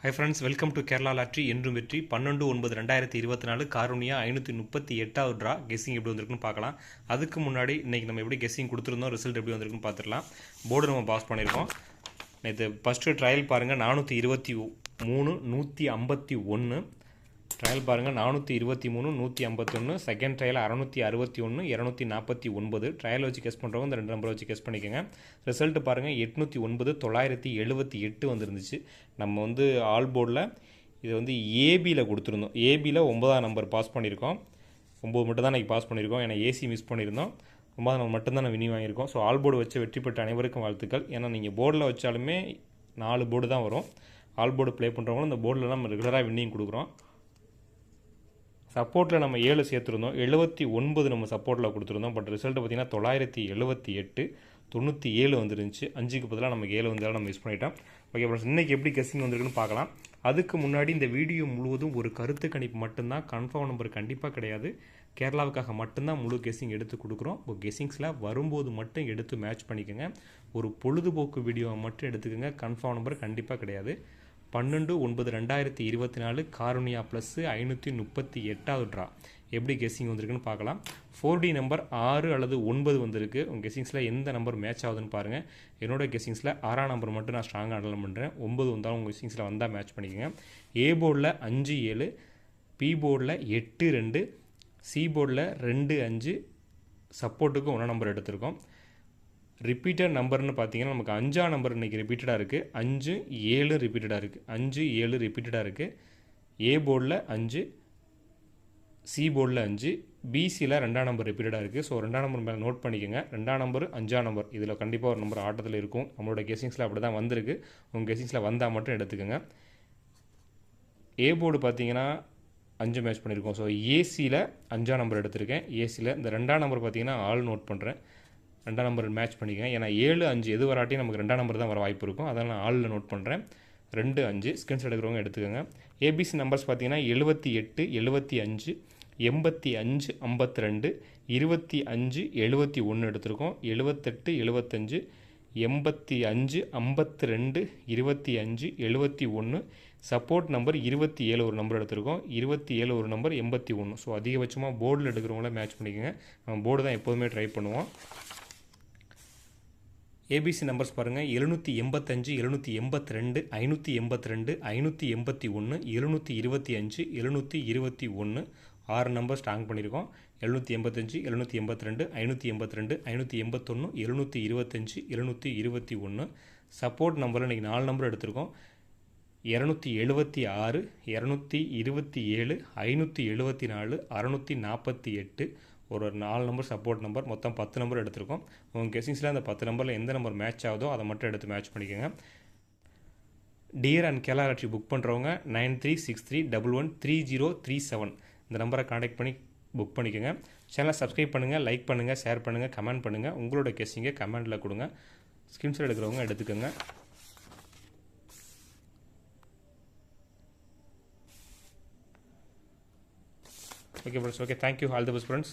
Hi friends, welcome to Kerala lottery. என்றும் வெற்றி 12/9/2024 Karunya 538வது draw. Guessing எப்படி வந்திருக்குன்னு பார்க்கலாம். அதுக்கு முன்னாடி இன்றைக்கி நம்ம எப்படி கெஸ்ஸிங் கொடுத்துருந்தோம், ரிசல்ட் எப்படி வந்திருக்குன்னு பார்த்துடலாம். போர்டு நம்ம பாஸ் பண்ணியிருக்கோம். நேற்று ஃபஸ்ட்டு ட்ரையல் பாருங்கள் 423 151. ட்ரையல் பாருங்கள் 423 151. Second trial 661 249. ட்ரையல் வச்சு கெஸ் பண்ணுறவங்க இந்த 2 நம்பரை வச்சு கெஸ் பண்ணிக்கோங்க. ரிசல்ட் பாருங்கள் 809 978 வந்துருந்துச்சு. நம்ம ஆல் போர்டில் இது ஏபியில் கொடுத்துருந்தோம். ஏபியில் 9ஆம் நம்பர் பாஸ் பண்ணியிருக்கோம். 9 மட்டும் தான் இன்றைக்கி பாஸ் பண்ணியிருக்கோம். ஏன்னா ஏசி மிஸ் பண்ணியிருந்தோம். 9ஆம் நம்பர் மட்டும்தான் நான் வினி வாங்கியிருக்கோம். ஸோ ஆல் போர்டு வச்சு வெற்றி பெற்ற அனைவருக்கும் வாழ்த்துக்கள். ஏன்னா நீங்கள் போர்டில் வச்சாலுமே 4 போர்டு தான் வரும். ஆல் போர்டு ப்ளே பண்ணுறவங்களும் இந்த போர்டில் நம்ம ரெகுலராக வின்னிங் கொடுக்குறோம். சப்போர்ட்டில் நம்ம 7 சேர்த்துருந்தோம். 79 நம்ம சப்போர்ட்டில் கொடுத்துருந்தோம். பட் ரிசல்ட் பார்த்திங்கன்னா 978 97 வந்துருந்துச்சு. 5க்கு பதிலாக நமக்கு 7 வந்தாலும் நம்ம மிஸ் பண்ணிட்டோம். ஓகே ஃப்ரெண்ட்ஸ், இன்றைக்கி எப்படி கெஸ்ஸிங் வந்திருக்குன்னு பார்க்கலாம். அதுக்கு முன்னாடி இந்த வீடியோ முழுவதும் ஒரு கருத்து கணிப்பு மட்டும்தான், கன்ஃபார்ம் நம்பர் கண்டிப்பாக கிடையாது. கேரளாவுக்காக மட்டும்தான் முழு கெஸ்ஸிங் எடுத்து கொடுக்குறோம். இப்போ கெஸ்ஸிங்ஸில் வரும்போது மட்டும் எடுத்து மேட்ச் பண்ணிக்கோங்க. ஒரு பொழுதுபோக்கு வீடியோவை மட்டும் எடுத்துக்கோங்க. கன்ஃபார்ம் நம்பர் கண்டிப்பாக கிடையாது. 12/9/2024 காருண்யா ப்ளஸ் 538வது ட்ரா. எப்படி கெஸ்ஸிங் வந்திருக்குன்னு பார்க்கலாம். 4D நம்பர் 6 அல்லது 9 வந்திருக்கு. உங்கள் கெஸ்ஸிங்ஸில் எந்த நம்பர் மேட்ச் ஆகுதுன்னு பாருங்கள். என்னோடய கெஸ்ஸிங்ஸில் 6ஆம் நம்பர் மட்டும் நான் ஸ்ட்ராங்காக அனலைன் பண்ணுறேன். 9 வந்தாலும் உங்கள் கெஸ்ஸிங்ஸில் வந்தால் மேட்ச் பண்ணிக்கோங்க. ஏ போர்டில் 5 7, பி போர்டில் 8 2, சி போர்டில் 2 5, சப்போர்ட்டுக்கு 1 நம்பர் எடுத்திருக்கோம். ரிப்பீட்டட் நம்பர்னு பார்த்தீங்கன்னா நமக்கு 5ஆம் நம்பர் இன்றைக்கி ரிப்பீட்டடாக இருக்குது. 5 7 ரிப்பீட்டடாக இருக்குது. 5 7 ரிப்பீட்டடாக இருக்குது. ஏ போர்டில் 5, சி போர்டில் 5, பிசியில் 2ஆம் நம்பர் ரிப்பீட்டடாக இருக்குது. ஸோ 2ஆம் நம்பர் மேலே நோட் பண்ணிக்கோங்க. 2ஆம் நம்பர் 5ஆம் நம்பர் இதில் கண்டிப்பாக ஒரு நம்பர் ஆட்டத்தில் இருக்கும். நம்மளோட கெஸ்ஸிங்ஸில் அப்படி தான் வந்திருக்கு. உங்கள் கெஸ்ஸிங்ஸில் வந்தால் மட்டும் எடுத்துக்கோங்க. ஏ போர்டு பார்த்தீங்கன்னா 5 மேட்ச் பண்ணியிருக்கோம். ஸோ ஏசியில் 5ஆம் நம்பர் எடுத்திருக்கேன். ஏசியில் இந்த 2ஆம் நம்பர் பார்த்தீங்கன்னா ஆள் நோட் பண்ணுறேன். 2ஆம் நம்பர் மேட்ச் பண்ணிக்கங்க. ஏன்னா 7 5 எது வராட்டியும் நமக்கு 2ஆம் நம்பர் தான் வர வாய்ப்பு இருக்கும். அதனால் நான் ஆளில் நோட் பண்ணுறேன். 2 5 ஸ்கிரீன்ஷாட் எடுக்கிறவங்க எடுத்துக்கோங்க. ஏபிசி நம்பர்ஸ் பார்த்தீங்கன்னா 78 75 85 52 25 71 எடுத்திருக்கோம். 78 75 85 52 25 71. சப்போர்ட் நம்பர் 27 ஒரு நம்பர் எடுத்திருக்கோம். 27 ஒரு நம்பர் 81. ஸோ அதிகபட்சமாக போர்டில் எடுக்கிறவங்கள மேட்ச் பண்ணிக்கோங்க. நம்ம போர்டு தான் எப்போதுமே ட்ரை பண்ணுவோம். ஏபிசி நம்பர்ஸ் பாருங்கள் 785 782 582 581 725 721. 6 நம்பர் ஸ்ட்ராங் பண்ணியிருக்கோம். 785 782 582 581 725 721. சப்போர்ட் நம்பரில் இன்றைக்கி 4 நம்பர் எடுத்திருக்கோம். 276 227 574 648. ஒரு 4 நம்பர் சப்போர்ட் நம்பர், மொத்தம் 10 நம்பர் எடுத்திருக்கோம். உங்கள் கெஸ்ஸிங்ஸில் அந்த 10 நம்பரில் எந்த நம்பர் மேட்ச் ஆகுதோ அதை மட்டும் எடுத்து மேட்ச் பண்ணிக்கோங்க. Dear and Kerala lottery book பண்ணுறவங்க 9363113037 இந்த நம்பரை காண்டாக்ட் பண்ணி புக் பண்ணிக்கோங்க. சேனலை சப்ஸ்கிரைப் பண்ணுங்கள், லைக் பண்ணுங்கள், ஷேர் பண்ணுங்கள், கமெண்ட் பண்ணுங்கள். உங்களோட கெஸ்ஸிங்கை கமெண்ட்டில் கொடுங்க. ஸ்கிரீன்ஷாட் எடுக்கிறவங்க எடுத்துக்கோங்க. Okay friends, okay, thank you, all the best friends.